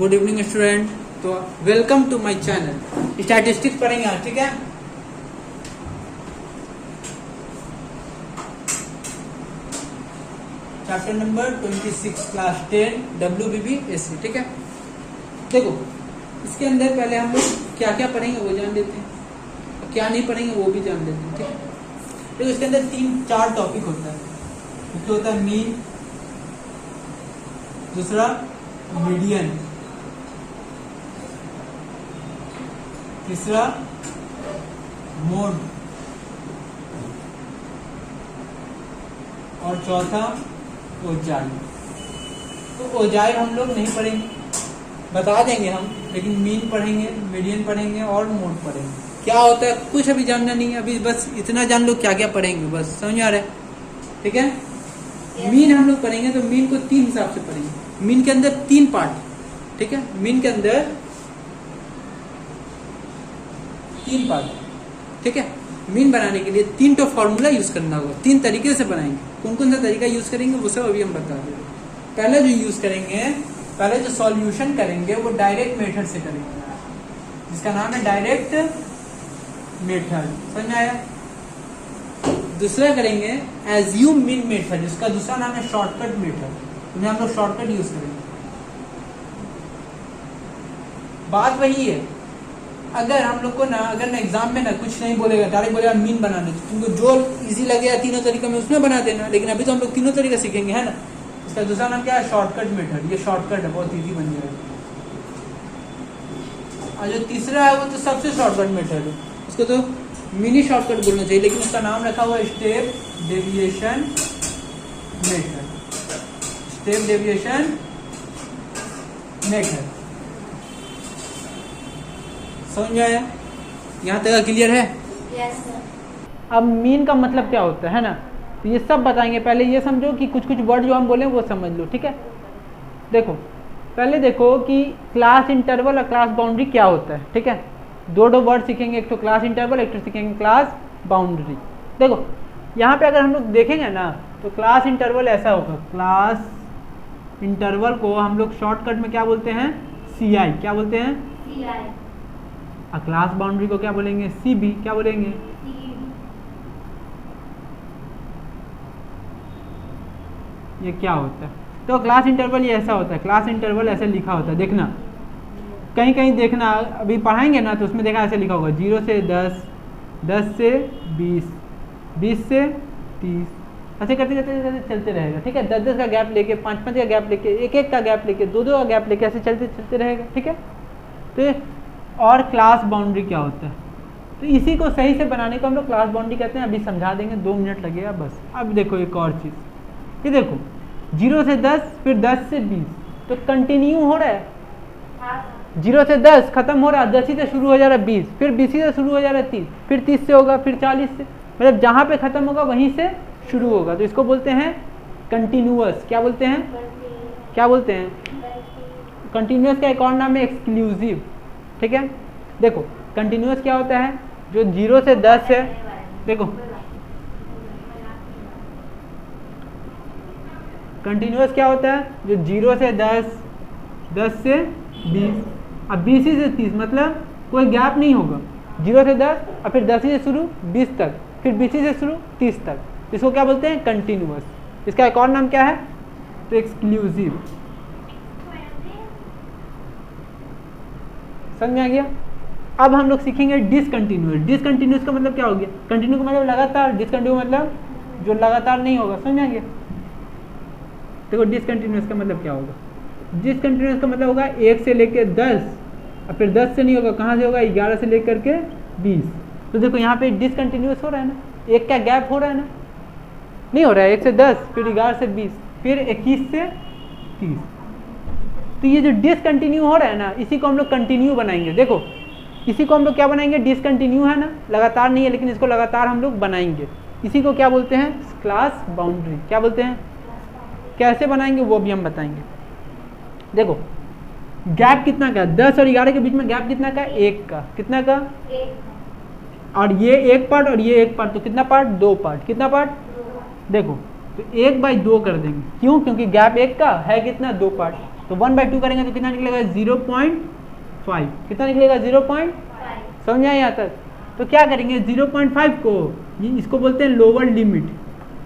Good evening student. तो welcome to my channel. Statistics पढ़ेंगे आज, ठीक है। चैप्टर नंबर 26 क्लास 10 WBBSc, ठीक है। देखो इसके अंदर पहले हम लोग क्या क्या पढ़ेंगे वो जान लेते हैं, क्या नहीं पढ़ेंगे वो भी जान लेते हैं, ठीक है। देखो इसके अंदर 3-4 टॉपिक होता है। एक तो होता है मीन, दूसरा मीडियन, तीसरा मोड और चौथा ओजाई। तो ओजाई हम लोग नहीं पढ़ेंगे, बता देंगे हम, लेकिन मीन पढ़ेंगे, मीडियन पढ़ेंगे और मोड पढ़ेंगे। क्या होता है कुछ अभी जानना नहीं है, अभी बस इतना जान लो क्या क्या पढ़ेंगे, बस समझ आ रहा है, ठीक है। मीन हम लोग पढ़ेंगे तो मीन को 3 हिसाब से पढ़ेंगे। मीन के अंदर 3 पार्ट, ठीक है। मीन के अंदर 3 पार्ट, ठीक है। मीन बनाने के लिए 3 तो फॉर्मूला यूज करना होगा, 3 तरीके से बनाएंगे। कौन कौन सा तरीका यूज करेंगे वो सब अभी हम बता देंगे। पहले जो यूज करेंगे, पहले जो सॉल्यूशन करेंगे वो डायरेक्ट मेथड से करेंगे, जिसका नाम है डायरेक्ट मेथड, समझ आया। दूसरा करेंगे एज्यूम मीन मेथड, जिसका दूसरा नाम है शॉर्टकट मेथड, उन्हें हम लोग शॉर्टकट यूज करेंगे। बात वही है, अगर हम लोग को ना, अगर ना एग्जाम में ना कुछ नहीं बोलेगा, डायरेक्ट बोलेगा मीन बनाने, तुमको जो इजी लगेगा 3 तरीका में उसमें बना देना। लेकिन अभी तो हम लोग 3 तरीका सीखेंगे, है ना। इसका दूसरा नाम क्या है, शॉर्टकट मेथड। ये शॉर्टकट है, बहुत इजी बन जाएगा। और जो तीसरा है वो तो सबसे शॉर्टकट मेथड है, उसको तो मिनी शॉर्टकट बोलना चाहिए, लेकिन उसका नाम रखा हुआ है step deviation method. Step deviation method, समझ में आया? यहाँ तक क्लियर है? Yes sir. अब मीन का मतलब क्या होता है ना, तो ये सब बताएंगे। पहले ये समझो कि कुछ कुछ वर्ड जो हम बोले वो समझ लो, ठीक है। देखो पहले देखो कि क्लास इंटरवल और क्लास बाउंड्री क्या होता है, ठीक है। 2 वर्ड सीखेंगे, एक तो क्लास इंटरवल, एक तो सीखेंगे क्लास बाउंड्री। देखो यहाँ पे अगर हम लोग देखेंगे ना, तो क्लास इंटरवल ऐसा होगा। क्लास इंटरवल को हम लोग शॉर्टकट में क्या बोलते हैं, CI। क्या बोलते हैं? CI। और क्लास बाउंड्री को क्या बोलेंगे, CB। क्या बोलेंगे? ये क्या होता है? तो क्लास इंटरवल ये ऐसा होता है, क्लास इंटरवल ऐसे लिखा होता है। देखना कहीं कहीं देखना, अभी पढ़ाएंगे ना तो उसमें देखा ऐसे लिखा होगा 0 से 10, 10 से 20, 20 से 30, ऐसे करते करते चलते रहेगा, ठीक है। 10-10 का गैप लेके, 5-5 का गैप लेके, 1-1 का गैप लेके, 2-2 का गैप लेके, ऐसे चलते चलते रहेगा, ठीक है। तो और क्लास बाउंड्री क्या होता है, तो इसी को सही से बनाने को हम लोग क्लास बाउंड्री कहते हैं। अभी समझा देंगे, 2 मिनट लगेगा बस। अब देखो एक और चीज़, ये देखो 0 से 10, फिर 10 से 20, तो कंटिन्यू हो रहा है। 0 से 10 खत्म हो रहा है, 10 ही से शुरू हो जा रहा है 20, फिर 20 ही से शुरू हो जा रहा है 30, फिर 30 से होगा, फिर 40 से, मतलब जहाँ पे खत्म होगा वहीं से शुरू होगा। तो इसको बोलते हैं कंटिन्यूअस। क्या बोलते हैं? क्या बोलते हैं? कंटिन्यूअस का एक और नाम है एक्सक्लूसिव, ठीक है। देखो कंटिन्यूअस क्या होता है, जो 0 से 10 है, देखो कंटिन्यूअस क्या होता है, जो 0 से 10, 10 से 20, अब 20 से 30, मतलब कोई गैप नहीं होगा। 0 से 10 और फिर 10 से शुरू 20 तक, फिर 20 से शुरू 30 तक, इसको क्या बोलते हैं, कंटिन्यूअस। इसका एक और नाम क्या है, तो एक्सक्लूसिव। समझ में आ गया? अब हम लोग सीखेंगे डिसकंटिन्यूअस। डिसकंटिन्यूअस का मतलब क्या हो गया, कंटिन्यू का मतलब लगातार, डिसकंटिन्यू मतलब जो लगातार नहीं होगा। समझ में आ गया? देखो डिसकंटिन्यूअस का मतलब क्या होगा, डिसकंटिन्यूअस का मतलब होगा 1 से लेकर 10 और फिर 10 से नहीं होगा, कहाँ से होगा, 11 से लेकर के 20। तो देखो यहाँ पे डिसकंटिन्यूअस हो रहा है ना, एक का गैप हो रहा है ना, नहीं हो रहा है। 1 से 10, फिर 11 से 20, फिर 21 से 30। तो ये जो डिसकंटिन्यू हो रहा है ना, इसी को हम लोग कंटिन्यू बनाएंगे। देखो इसी को हम लोग क्या बनाएंगे, डिसकंटिन्यू है ना, लगातार नहीं है, लेकिन इसको लगातार हम लोग बनाएंगे। इसी को क्या बोलते हैं, क्लास बाउंड्री। क्या बोलते हैं? कैसे बनाएंगे वो भी हम बताएंगे। देखो गैप कितना का, 10 और 11 के बीच में गैप कितना का, 1 का। कितना का? 1। और ये 1 पार्ट और ये 1 पार्ट, तो कितना पार्ट, 2 पार्ट। कितना पार्ट? 2। देखो तो 1/2 कर देंगे, क्यों, क्योंकि गैप 1 का है कितना, 2 पार्ट। तो 1/2 करेंगे तो कितना निकलेगा 0.5। कितना निकलेगा 0.5। समझ में आया यहाँ तक। तो क्या करेंगे 0.5 को इसको बोलते हैं लोअर लिमिट,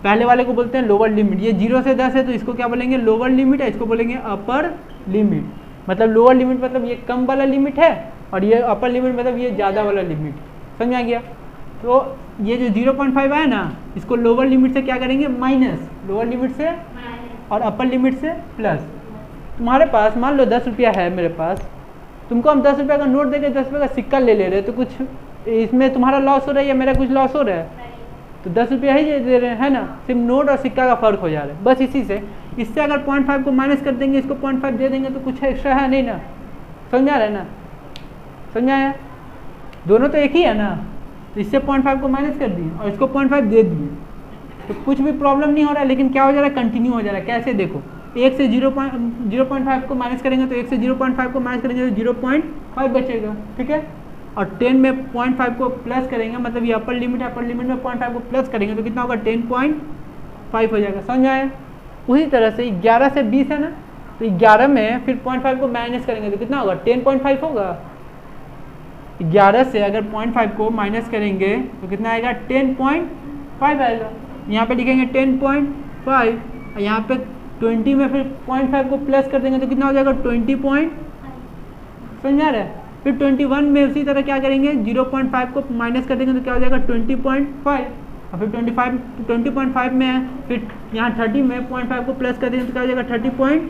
पहले वाले को बोलते हैं लोअर लिमिट। ये 0 से 10 है तो इसको क्या बोलेंगे लोअर लिमिट है, इसको बोलेंगे अपर लिमिट। मतलब लोअर लिमिट मतलब ये कम वाला लिमिट है और ये अपर लिमिट मतलब ये ज़्यादा वाला लिमिट। समझ में आ गया। तो ये जो 0.5 है ना, इसको लोअर लिमिट से क्या करेंगे माइनस, लोअर लिमिट से और अपर लिमिट से प्लस। तुम्हारे पास मान लो 10 रुपया है मेरे पास, तुमको हम 10 रुपये का नोट देके 10 रुपये का सिक्का ले रहे, तो कुछ इसमें तुम्हारा लॉस हो रहा है या मेरा कुछ लॉस हो रहा है? तो 10 रुपया ही दे रहे हैं ना, सिर्फ नोट और सिक्का का फर्क हो जा रहा है बस इसी से। इससे अगर 0.5 को माइनस कर देंगे, इसको 0.5 दे देंगे तो कुछ एक्स्ट्रा है नहीं ना। समझ में आ रहा है ना, समझ में आया? दोनों तो एक ही है ना, तो इससे 0.5 को माइनस कर दिए और इसको 0.5 दे दिए तो कुछ भी प्रॉब्लम नहीं हो रहा है। लेकिन क्या हो जा रहा है कंटिन्यू हो जा रहा है। कैसे देखो, 1 से 0.5 को माइनस करेंगे तो 1 से 0.5 को माइनस करेंगे तो 0.5 बचेगा, ठीक है। और 10 में 0.5 को प्लस करेंगे, मतलब ये अपर लिमिट है, अपर लिमिट में 0.5 को प्लस करेंगे तो कितना होगा 10.5 हो जाएगा। समझ आया? उसी तरह से 11 से 20 है ना, तो 11 में फिर 0.5 को माइनस करेंगे तो कितना होगा 10.5 होगा। 11 से अगर 0.5 को माइनस करेंगे तो कितना आएगा 10.5 आएगा। यहाँ पे लिखेंगे 10.5, यहाँ पे 20 में फिर 0.5 को प्लस कर देंगे तो कितना हो जाएगा 20. समझ आ रहा है? फिर 21 में उसी तरह क्या करेंगे 0.5 को माइनस कर देंगे तो क्या हो जाएगा 20.5, और फिर 20.5 में है, फिर यहाँ 30 में 0.5 को प्लस कर देंगे तो क्या हो जाएगा 30.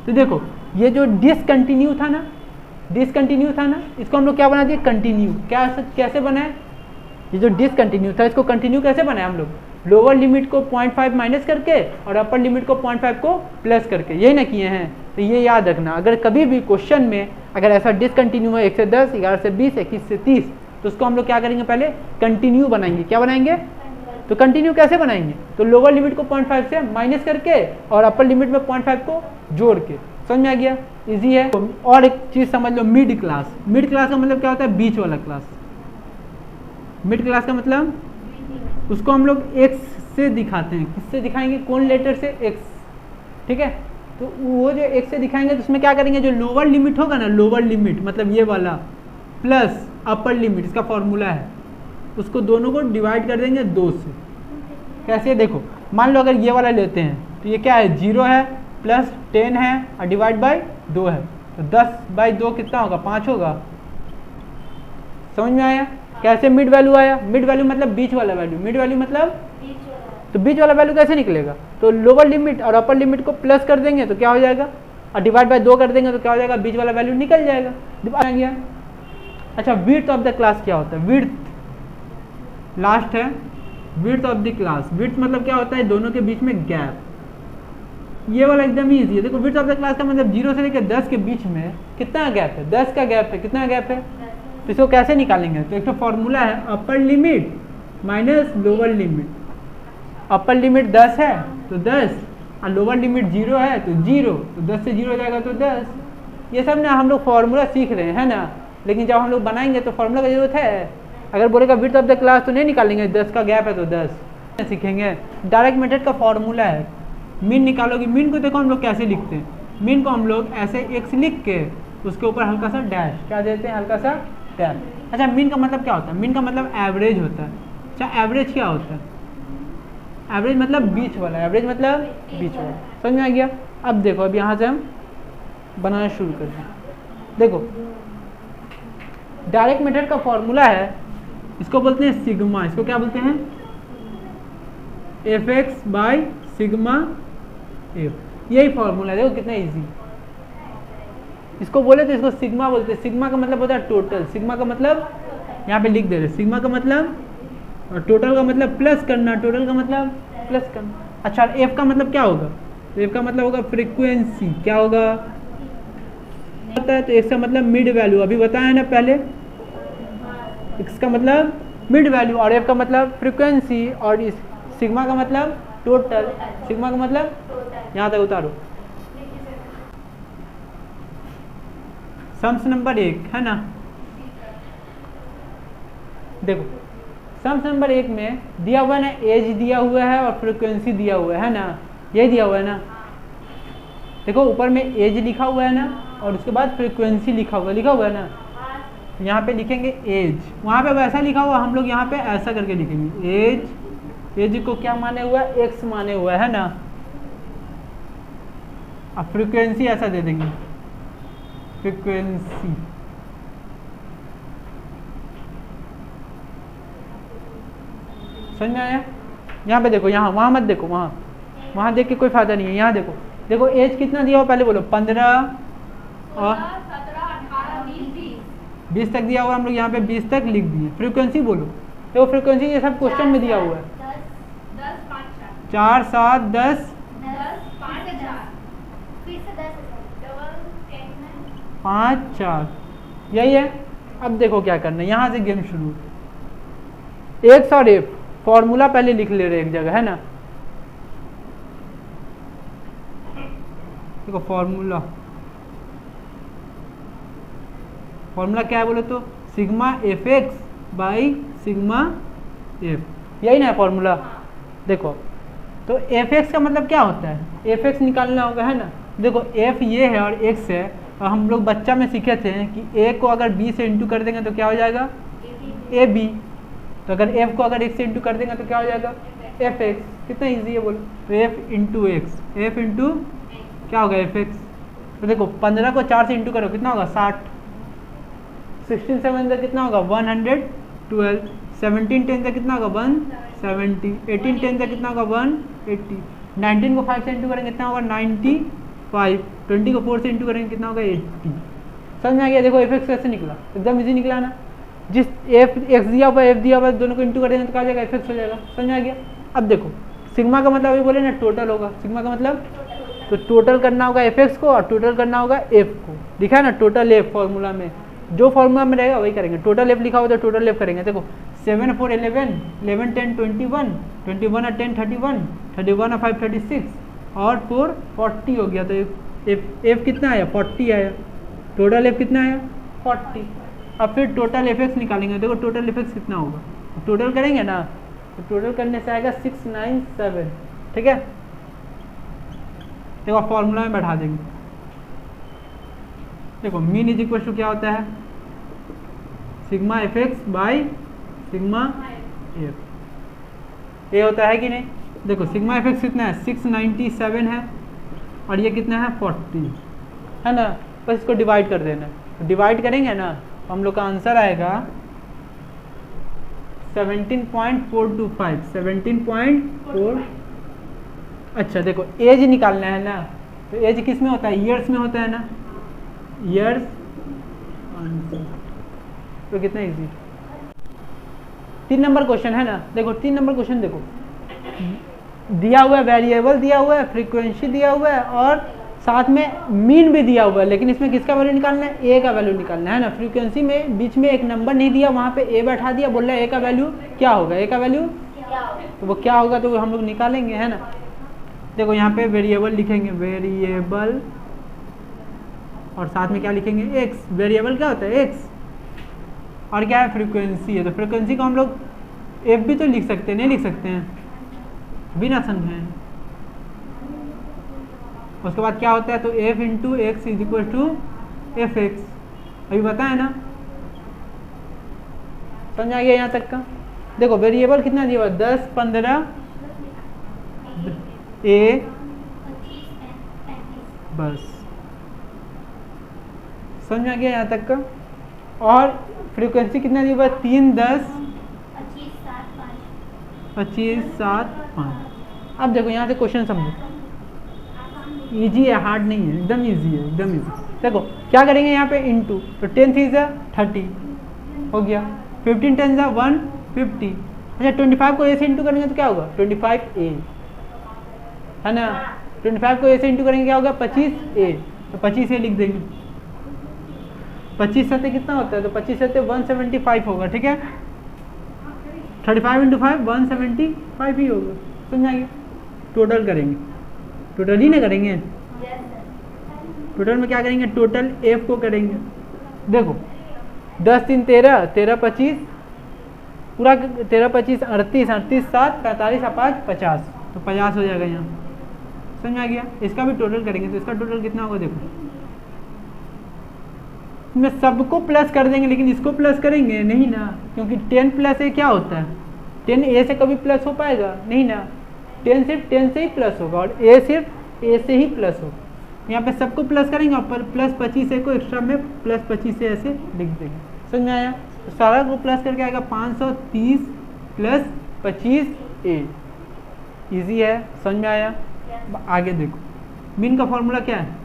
तो देखो ये जो डिसकंटिन्यू था ना, इसको हम लोग क्या बना दिए कंटिन्यू। कैसे बनाए? ये जो डिसकंटिन्यू था इसको कंटिन्यू कैसे बनाए हम लोग? लोअर लिमिट को 0.5 माइनस करके और अपर लिमिट को 0.5 को प्लस करके, यही ना किए हैं। तो ये याद रखना, अगर कभी भी क्वेश्चन में अगर ऐसा डिसकंटिन्यू है 1 से 10, 11 से 20, 21 से 30, तो उसको हम लोग क्या करेंगे पहले कंटिन्यू बनाएंगे। क्या बनाएंगे? तो कंटिन्यू कैसे बनाएंगे? तो लोअर लिमिट को 0.5 से माइनस करके और अपर लिमिट में 0.5 को जोड़ के। समझ में आ गया? इजी है। और एक चीज़ समझ लो, मिड क्लास। मिड क्लास का मतलब क्या होता है? बीच वाला क्लास। मिड क्लास का मतलब उसको हम लोग x से दिखाते हैं। किससे दिखाएंगे? कौन लेटर से? x, ठीक है। तो वो जो x से दिखाएंगे तो उसमें क्या करेंगे, जो लोअर लिमिट होगा ना, लोअर लिमिट मतलब ये वाला प्लस अपर लिमिट, इसका फॉर्मूला है, उसको दोनों को डिवाइड कर देंगे 2 से। कैसे? देखो मान लो अगर ये वाला लेते हैं तो ये क्या है 0 है प्लस 10 है और डिवाइड बाय 2 है, तो 10/2 कितना होगा 5 होगा। समझ में आया? कैसे मिड वैल्यू आया? मिड वैल्यू मतलब बीच वाला वैल्यू। मिड वैल्यू मतलब तो बीच वाला वैल्यू कैसे निकलेगा? तो लोअर लिमिट और अपर लिमिट को प्लस कर देंगे तो क्या हो जाएगा, और डिवाइड बाय 2 कर देंगे तो क्या हो जाएगा, बीच वाला वैल्यू निकल जाएगा। आ गया। अच्छा, विड्थ ऑफ द क्लास क्या होता है? विड्थ लास्ट है, width of the class. Width मतलब क्या होता है? दोनों के बीच में गैप। ये वाला एकदम ही ईजी है। देखो विड्थ ऑफ द क्लास का मतलब 0 से लेकर 10 के बीच में कितना गैप है? 10 का गैप है। कितना गैप है? तो इसको कैसे निकालेंगे? तो एक तो फॉर्मूला है upper limit minus lower limit. Upper limit 10 है तो 10 और लोअर लिमिट 0 है तो 0, तो 10 से 0 हो जाएगा तो 10। ये सब ना हम लोग फॉर्मूला सीख रहे हैं ना, लेकिन जब हम लोग बनाएंगे तो फॉर्मूला की जरूरत है। अगर बोलेगा विड्थ ऑफ द क्लास तो नहीं निकालेंगे, 10 का गैप है तो 10 सीखेंगे। डायरेक्ट मेथड का फॉर्मूला है, मीन निकालोगे। मीन को देखो हम लोग कैसे लिखते हैं, मीन को हम लोग ऐसे x लिख के उसके ऊपर हल्का सा डैश क्या देते हैं, हल्का सा डैश। अच्छा, मीन का मतलब क्या होता है? मीन का मतलब एवरेज होता है। अच्छा, एवरेज क्या होता है? एवरेज मतलब बीच वाला। एवरेज मतलब बीच वाला। समझ में आ गया? अब देखो, अब यहाँ से हम बनाना शुरू करते हैं। देखो डायरेक्ट मेथड का फॉर्मूला है, इसको बोलते हैं सिग्मा। इसको क्या बोलते हैं? fx by sigma F. यही फॉर्मूला है। देखो कितना इजी। इसको बोले तो इसको सिग्मा बोलते हैं। सिग्मा का मतलब होता है टोटल। सिग्मा का मतलब यहाँ पे लिख दे रहे, सिग्मा का मतलब, और टोटल का मतलब प्लस करना। टोटल का मतलब प्लस करना। अच्छा, एफ का मतलब क्या होगा? तो एफ का मतलब होगा फ्रीक्वेंसी। क्या होगा? होता है तो इसका मतलब मिड वैल्यू, अभी बताया ना पहले। इसका मतलब मिड वैल्यू और एफ का मतलब फ्रीक्वेंसी, और इस सिग्मा का मतलब टोटल। सिग्मा का मतलब यहाँ तक उतारो। सम्स नंबर 1 है ना। देखो सम्स नंबर 1 में दिया हुआ है ना, एज दिया हुआ है और फ्रीक्वेंसी दिया हुआ है ना, यही दिया हुआ है ना। देखो ऊपर में एज लिखा हुआ है ना, और उसके बाद फ्रीक्वेंसी लिखा हुआ है ना, यहाँ पे लिखेंगे एज, वहाँ पे वैसा लिखा हुआ, हम लोग यहाँ पे ऐसा करके लिखेंगे एज। एज को क्या माने हुआ है, एक्स माने हुआ है ना। अब फ्रीक्वेंसी ऐसा दे देंगे, फ्रीक्वेंसी समझ में आया। यहाँ पे देखो, यहाँ वहाँ मत देखो, वहाँ देख के कोई फायदा नहीं है। यहाँ देखो, देखो एज कितना दिया हुआ पहले बोलो, 15 और 20 तक दिया हुआ, हम लोग यहाँ पे 20 तक लिख दिए। फ्रीक्वेंसी बोलो, देखो फ्रीक्वेंसी ये सब क्वेश्चन में दिया हुआ है, 4 7 10 5 4, यही है। अब देखो क्या करना है, यहाँ से गेम शुरू। एक्स और एफ फॉर्मूला पहले लिख ले रहे एक जगह, है ना। देखो फॉर्मूला क्या है बोले तो sigma F X by sigma F, यही ना है फॉर्मूला। देखो तो एफ एक्स का मतलब क्या होता है, एफ एक्स निकालना होगा, है ना। देखो एफ ये है और एक्स है, और हम लोग बच्चा में सीखे थे कि ए को अगर बी से इंटू कर देंगे तो क्या हो जाएगा, ए बी। तो अगर एफ को अगर एक्स से इंटू कर देंगे तो क्या हो जाएगा, एफ एक्स। कितना इजी है बोलो, तो f into x, F into क्या होगा, एफ एक्स। तो देखो 15 को 4 से इंटू करो कितना होगा, 60। 16 7 से कितना होगा, 112। 17 10 से कितना होगा, 170। 18 10 से कितना होगा, 180। 19 को 5 से इंटू करेंगे कितना होगा, 95। 20 को 4 से इंटू करेंगे कितना होगा, 80। समझ में आ गया। देखो एफ एक्स कैसे निकला, एकदम इजी निकला ना। जिस एफ एक्स दिया हुआ एफ दिया हुआ दोनों को इंटू करेंगे तो क्या हो जाएगा, एफ एक्स हो जाएगा। समझ में आ गया। अब देखो सिग्मा का मतलब अभी बोले ना टोटल होगा, सिग्मा का मतलब तो टोटल करना होगा एफ एक्स को और टोटल करना होगा एफ को। लिखा है ना टोटल एफ, फॉर्मूला में जो फॉर्मूला में रहेगा वही करेंगे। टोटल एफ लिखा होगा तो टोटल एफ करेंगे। देखो 7 4 11, 11 10 21, 21 और 10 31, 31 और 5 36 और 4 40 हो गया। तो एफ कितना आया, 40 आया। टोटल एफ कितना आया, 40। अब फिर टोटल एफ एक्स निकालेंगे। देखो टोटल एफ एक्स कितना होगा, टोटल करेंगे ना, तो टोटल करने से आएगा 697। ठीक है, देखो फॉर्मूला में बैठा देंगे। देखो मीन इज इक्वल टू क्या होता है, sigma F X by sigma F. ये होता है कि नहीं। देखो सिग्मा एफ एक्स कितना है, 697 है, और ये कितना है, 40 है ना। बस इसको डिवाइड कर देना है। तो डिवाइड करेंगे ना, हम लोग का आंसर आएगा 17.425, 17.4। अच्छा देखो एज निकालना है ना, तो एज किस में होता है, ईयर्स में होता है ना, ईयर्स आंसर। तो कितना इजी, 3 नंबर क्वेश्चन है ना। देखो 3 नंबर क्वेश्चन देखो, दिया हुआ है वेरिएबल दिया हुआ है, फ्रीक्वेंसी दिया हुआ है, और साथ में मीन भी दिया हुआ है। लेकिन इसमें किसका वैल्यू निकालना है, ए का वैल्यू निकालना है ना। फ्रीक्वेंसी में बीच में एक नंबर नहीं दिया, वहाँ पे ए बैठा दिया, बोल रहा है ए का वैल्यू क्या होगा, ए का वैल्यू तो वो क्या होगा, तो हम लोग निकालेंगे, है ना। देखो यहाँ पे वेरिएबल लिखेंगे, वेरिएबल, और साथ में क्या लिखेंगे, एक्स। वेरिएबल क्या होता है, एक्स, और क्या है, फ्रीक्वेंसी है। तो फ्रीक्वेंसी को हम लोग एफ भी तो लिख सकते हैं, नहीं लिख सकते हैं बिना समझे। उसके बाद क्या होता है, तो f into x is equal to f x, अभी बताया ना। समझ आ गया यहाँ तक का। देखो वेरिएबल कितना दिया हुआ, 10 15 ए, बस समझ आ गया यहाँ तक का। और फ्रीक्वेंसी कितना दिया हुआ, 3 10 25 7 5। अब देखो यहाँ से क्वेश्चन समझो, इजी है, हार्ड नहीं है, एकदम इजी है, एकदम इजी। देखो क्या करेंगे यहाँ पे, इनटू, तो 10 3 30 हो गया, 15 10 150। अच्छा 25 को ए से इंटू करेंगे तो क्या होगा, 25 ए, है ना। 25 को ए से इंटू करेंगे क्या होगा, 25 ए, तो 25 ए लिख देंगे। 25 सत्ते कितना होता है, तो 25 सत्ते 175 होगा। ठीक है, 35 इंटू 5 175 ही होगा। समझाइए, टोटल करेंगे, टोटल ही ना करेंगे। टोटल में क्या करेंगे, टोटल एफ को करेंगे। देखो 10 3 13, 13 25, पूरा 13 25 38, 38 7 45 और 5 50, तो 50 हो जाएगा यहाँ। समझ में आ गया। इसका भी टोटल करेंगे तो इसका टोटल कितना होगा, देखो इसमें सबको प्लस कर देंगे लेकिन इसको प्लस करेंगे नहीं ना, क्योंकि 10 प्लस ए क्या होता है, 10 ए से कभी प्लस हो पाएगा नहीं ना, 10 सिर्फ 10 से ही प्लस होगा और ए सिर्फ ए से ही प्लस होगा। यहाँ पे सबको प्लस करेंगे और पर प्लस 25 ए को एक्स्ट्रा में प्लस 25 ए ऐसे लिख देंगे। समझ में आया। तो सारा को प्लस करके आएगा 530 प्लस 25 ए। ईजी है, समझ में आया। आगे देखो मीन का फॉर्मूला क्या है,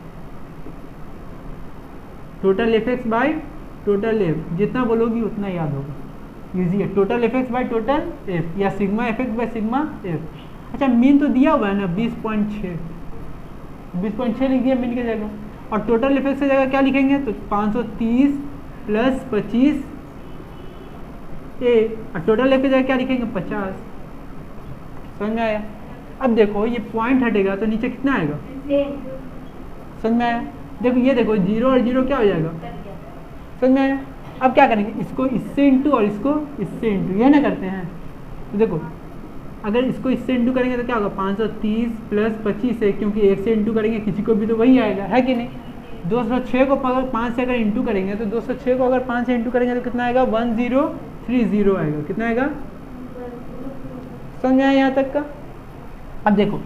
total F X by total F, जितना बोलोगी उतना याद होगा, ईजी है। Total F X by total F या sigma F X by sigma F. अच्छा मीन तो दिया हुआ है ना 20.6 लिख दिया मीन की जगह, और टोटल एफ एक्स की जगह क्या लिखेंगे तो 530 प्लस 25 ए, और टोटल एफ की जगह क्या लिखेंगे 50। समझ में आया। अब देखो ये पॉइंट हटेगा तो नीचे कितना आएगा, समझ में आया। देखो ये देखो 0 और 0 क्या हो जाएगा, समझ में आया। अब क्या करेंगे, इसको इससे इंटू और इसको इससे इंटू, ये ना करते हैं। तो देखो अगर इसको इससे इंटू करेंगे तो क्या होगा 530 प्लस 25 है, क्योंकि 1 से इंटू करेंगे किसी को भी तो वही आएगा, है कि नहीं। 206 को अगर 5 से अगर इंटू करेंगे तो 206 को अगर 5 से इंटू करेंगे तो कितना आएगा 1030 आएगा। कितना आएगा, समझ में आया यहाँ तक का। अब देखो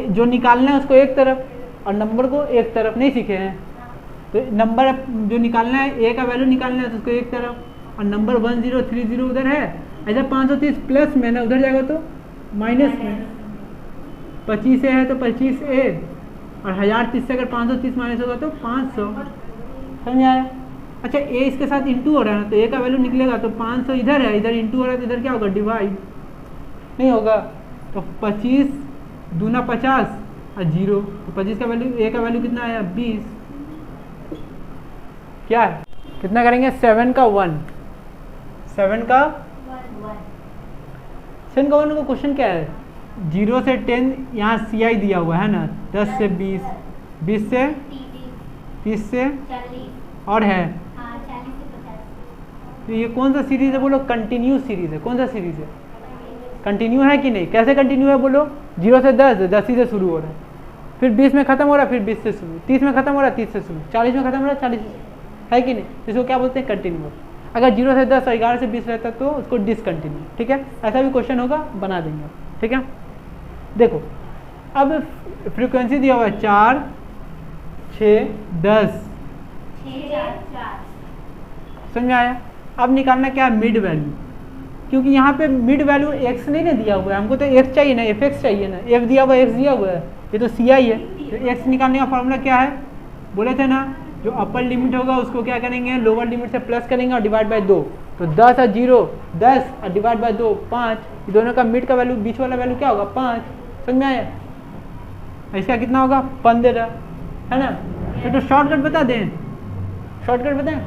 जो निकालना है उसको एक तरफ और नंबर को एक तरफ नहीं सीखे हैं, तो नंबर जो निकालना है ए का वैल्यू निकालना है तो उसको एक तरफ, और नंबर 1030 उधर है। ऐसा 530 प्लस में ना उधर जाएगा तो माइनस में, 25 ए है तो 25 ए, और 1030 से अगर 530 माइनस होगा तो 500। समझ आया। अच्छा ए इसके साथ इंटू हो रहा है ना, तो ए का वैल्यू निकलेगा तो 500 इधर है, इधर इंटू हो रहा है तो इधर क्या होगा डिवाइड नहीं होगा, तो 25 दूना 50 और 0, तो 25 का वैल्यू ए का वैल्यू कितना आया 20। क्या है कितना करेंगे 7 का 1 को क्वेश्चन क्या है 0 से 10, यहाँ सी आई दिया हुआ है ना 10 से 20, 20 से 30 से और है, तो ये कौन सा सीरीज है बोलो, कंटिन्यू सीरीज है। कौन सा सीरीज है, कंटिन्यू है कि नहीं, कैसे कंटिन्यू है बोलो, 0 से 10 10 ही से शुरू हो रहा है, फिर 20 में खत्म हो रहा है, फिर 20 से शुरू, 30 में खत्म हो रहा है 30 से शुरू, 40 में खत्म हो रहा है 40 से, है कि नहीं। इसको क्या बोलते हैं कंटिन्यू। अगर 0 से 10 और 11 से 20 रहता तो उसको डिसकंटिन्यू। ठीक है, ऐसा भी क्वेश्चन होगा बना देंगे। ठीक है, देखो अब फ्रीक्वेंसी दिया हुआ है 4 6 10, समझ में आया। अब निकालना क्या है मिड वैल्यू, क्योंकि यहाँ पे मिड वैल्यू एक्स नहीं ना दिया हुआ है, हमको तो एक्स चाहिए ना, एफ एक्स चाहिए ना, एफ दिया हुआ है एक्स दिया हुआ है, ये तो सी आई है। तो एक्स निकालने का फॉर्मूला क्या है, बोले थे ना जो अपर लिमिट होगा उसको क्या करेंगे लोअर लिमिट से प्लस करेंगे और डिवाइड बाय 2, तो 10 और 0 10 और डिवाइड बाय 2 5, ये दोनों का मिड का वैल्यू बीच वाला वैल्यू क्या होगा 5। समझ में आया। इसका कितना होगा 15, है ना। तो शॉर्टकट बता दें, शॉर्टकट बताएं।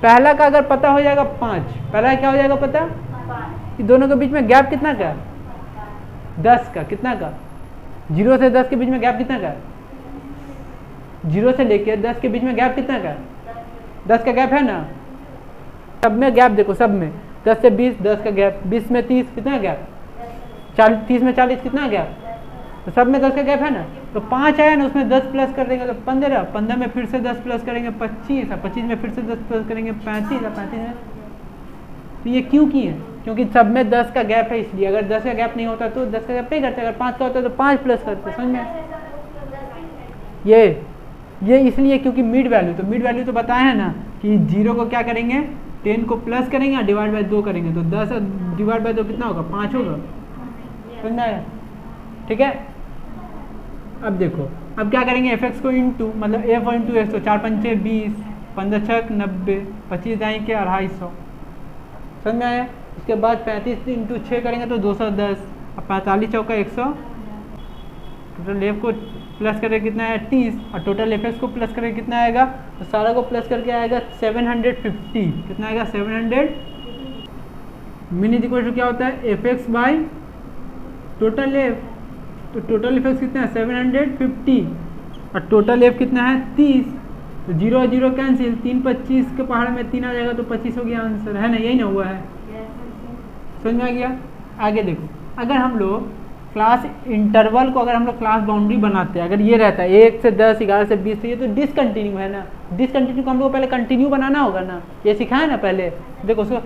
पहला का अगर पता हो जाएगा 5, पहला क्या हो जाएगा पता, कि दोनों के बीच में गैप कितना का 10 का, कितना का 0 से 10 के बीच में गैप कितना का, 0 से लेके 10 के बीच में गैप कितना का 10 का गैप है ना। सब में गैप देखो, सब में 10 से 20 10 का गैप, 20 में 30 कितना गैप, 30 में 40 कितना गैप, तो सब में 10 का गैप है ना। तो 5 आया ना, उसमें 10 प्लस कर देंगे तो 15, 15 में फिर से 10 प्लस करेंगे 25, 25 में फिर से 10 प्लस करेंगे 35, 35 में। तो ये क्यों किए, क्योंकि सब में 10 का गैप है, इसलिए। अगर 10 का गैप नहीं होता तो 10 का गैप नहीं करते, अगर 5 का होता तो 5 प्लस करते। समझ में ये इसलिए क्योंकि मिड वैल्यू, तो मिड वैल्यू तो बताया है ना कि 0 को क्या करेंगे 10 को प्लस करेंगे और डिवाइड बाय 2 करेंगे, तो 10 डिवाइड बाय 2 कितना होगा 5 होगा। समझ में आया। ठीक है, अब देखो अब क्या करेंगे एफ एक्स को इंटू, मतलब एफ और इंटू एक्स, तो 4 पंचे 20, 15 छक 90, 25 दाई के 250। समझ में आया। उसके बाद 35 इंटू 6 करेंगे तो 210, और 45 चौका 100, टोटल एफ को प्लस करके कितना है 30, और टोटल एफ एक्स को प्लस करके कितना आएगा, तो सारा को प्लस करके आएगा 750। कितना आएगा 700। मीन इज इक्वल टू क्या होता है F X by total F, तो टोटल एफ एक्स कितना है 750 और टोटल एफ कितना है 30, तो 0 0 कैंसिल, 3 25 के पहाड़ में 3 आ जाएगा तो 25 हो गया आंसर, है ना। यही ना हुआ है, समझ में आ गया। आगे देखो अगर हम लोग क्लास इंटरवल को अगर हम लोग क्लास बाउंड्री बनाते हैं, अगर ये रहता है 1 से 10, 11 से 20, तो ये तो डिसकंटिन्यू है ना। डिसकंटिन्यू को हम लोग को पहले कंटिन्यू बनाना होगा ना, ये सिखाया ना पहले। देखो उसको,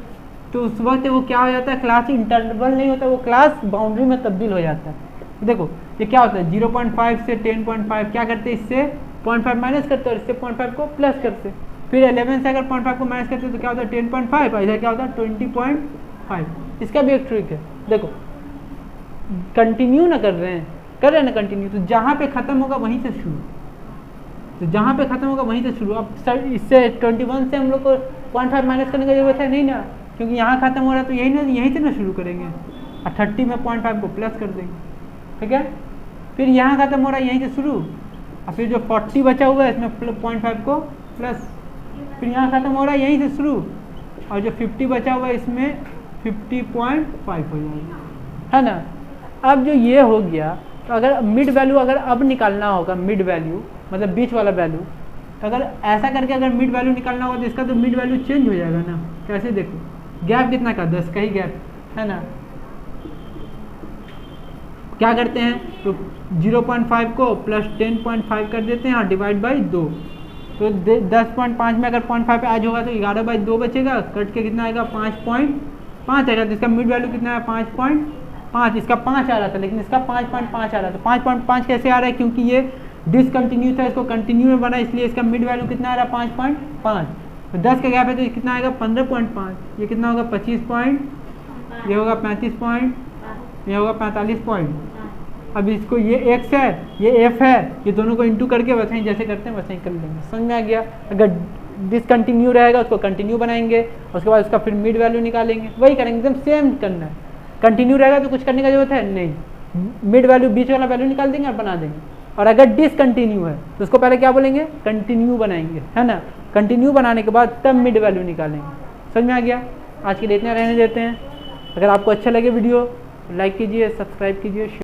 तो उस वक्त वो क्या हो जाता है, क्लास इंटरवल नहीं होता, वो क्लास बाउंड्री में तब्दील हो जाता है। देखो ये क्या होता है, 0.5 से 10.5 क्या करते हैं, इससे 0.5 माइनस करते हैं और इससे 0.5 को प्लस करते हैं। फिर 11 से अगर 0.5 को माइनस करते हैं तो क्या होता है 10.5, इधर क्या होता है 20.5। इसका भी एक ट्रिक है। देखो कंटिन्यू ना कर रहे हैं ना कंटिन्यू, तो जहाँ पे खत्म होगा वहीं से शुरू, तो जहाँ पे खत्म होगा वहीं से शुरू। अब सर इससे 21 से हम लोग को 0.5 माइनस करने की जरूरत है नहीं ना, क्योंकि यहाँ खत्म हो रहा है तो यहीं से ना शुरू करेंगे और 30 में 0.5 को प्लस कर देंगे, ठीक है। फिर यहाँ खत्म हो रहा है यहीं से शुरू, और फिर जो 40 बचा हुआ है इसमें 0.5 को प्लस, फिर यहाँ खत्म हो रहा है यहीं से शुरू, और जो 50 बचा हुआ है इसमें 50.5 हो जाएगा, है ना। अब जो ये हो गया, तो अगर मिड वैल्यू अगर अब निकालना होगा, मिड वैल्यू मतलब बीच वाला वैल्यू, तो अगर ऐसा करके अगर मिड वैल्यू निकालना होगा तो इसका तो मिड वैल्यू चेंज हो जाएगा ना। कैसे, देखो गैप कितना का 10 का ही गैप है ना। क्या करते हैं, तो 0.5 को प्लस 10.5 कर देते हैं और डिवाइड बाई 2, तो 10.5 में अगर 0.5 आज होगा तो 11/2 बचेगा, कट के कितना आएगा 5.5 आएगा। तो इसका मिड वैल्यू कितना है 5.5, इसका 5 आ रहा था लेकिन इसका 5.5 आ रहा था। 5.5 कैसे आ रहा है, क्योंकि ये डिसकंटिन्यू था, इसको कंटिन्यू में बना, इसलिए इसका मिड वैल्यू कितना आ रहा है 5.5। तो 10 का गैप है तो कितना आएगा 15.5, ये कितना होगा 25 पॉइंट, ये होगा 35 पॉइंट, ये होगा 45 पॉइंट। अब इसको ये x है ये f है, ये दोनों को इंटू करके वैसे ही जैसे करते हैं वैसे ही कर लेंगे, समझ में आ गया। अगर डिसकंटिन्यू रहेगा उसको कंटिन्यू बनाएंगे, उसके बाद उसका फिर मिड वैल्यू निकालेंगे, वही करेंगे, एकदम सेम करना है। कंटिन्यू रहेगा तो कुछ करने का जरूरत है नहीं, मिड वैल्यू बीच वाला वैल्यू निकाल देंगे और बना देंगे। और अगर डिसकंटिन्यू है तो उसको पहले क्या बोलेंगे, कंटिन्यू बनाएंगे, है ना। कंटिन्यू बनाने के बाद तब मिड वैल्यू निकालेंगे, समझ में आ गया। आज के लिए इतना रहने देते हैं। अगर आपको अच्छा लगे वीडियो लाइक कीजिए, सब्सक्राइब कीजिए।